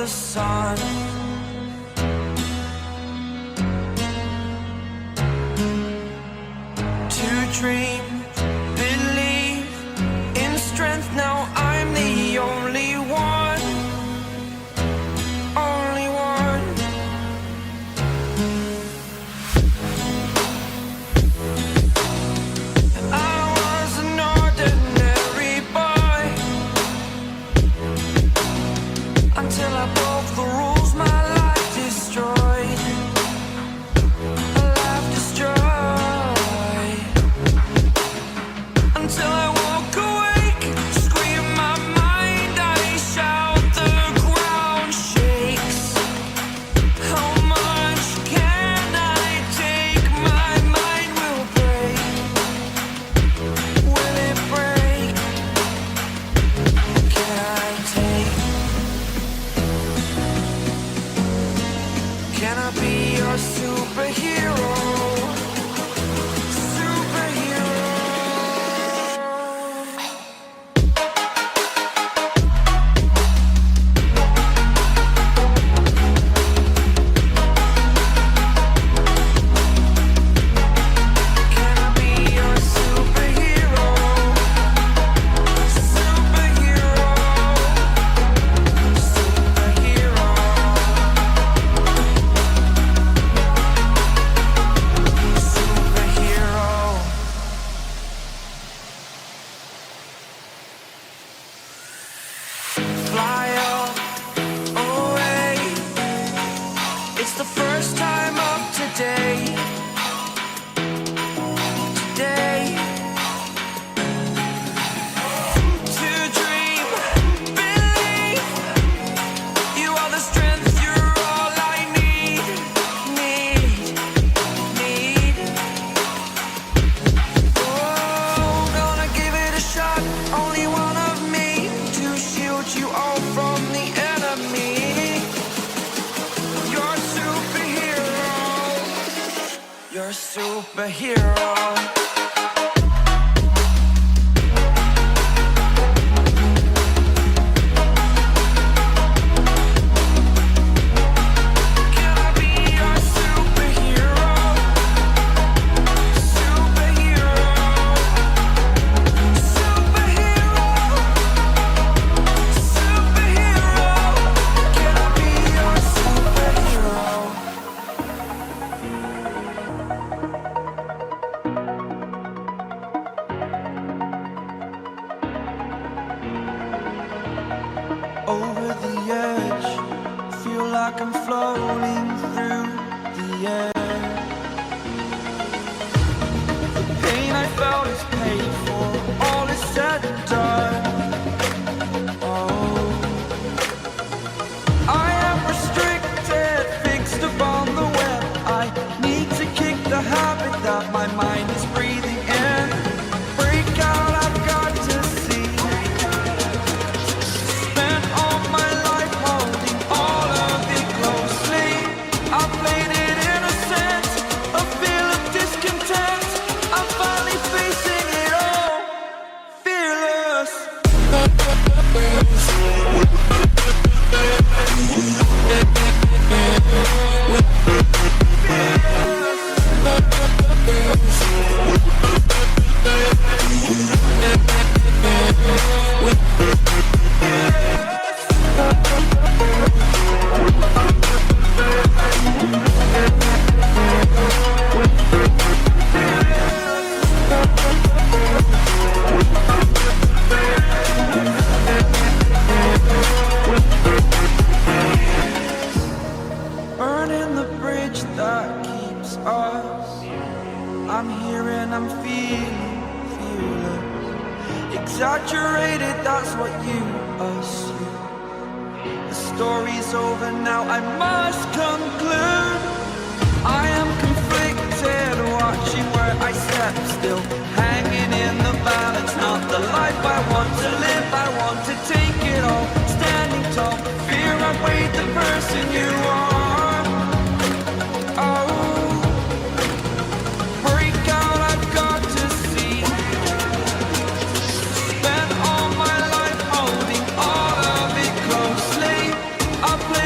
the sun. To dream, believe in strength. Now I'm the only one, only one. I was an ordinary boy until I broke the rules. My life destroyed, a life destroyed. Until I walk awake, scream my mind, I shout, the ground shakes. How much can I take? My mind will break. Will it break? Can I take? Can I be your superhero? Superhero. Can I be your superhero? Superhero. Superhero. Superhero. Fly away. It's the first time of today. Today. To dream, believe. You are the strength, you're all I need. Need. Oh, gonna give it a shot. Only one of me to shield you all from the enemy. You're a superhero. You're a superhero. Can I be your superhero? Superhero. Superhero. Superhero. Can I be your superhero? Over the edge, feel like I'm floating through the air. The pain I felt is paid for, all is said and done. Oh, I am restricted, fixed upon the web. I need to kick the habit that my mind is breathing in. Break out, I've got to see. Spent all my life holding all of it closely. I played it innocent, a feel of discontent. I'm finally facing it all, fearless. Burning the bridge that keeps us. I'm here and I'm feeling fearless. Exaggerated, that's what you assume. The story's over now, I must conclude. I am conflicted, watching where I step still, hanging in the balance. Not the life I want to live, I want to take it all. Standing tall, fear outweighed the person you are. Oh, break out, I've got to see. Spent all my life holding all of it closely. I play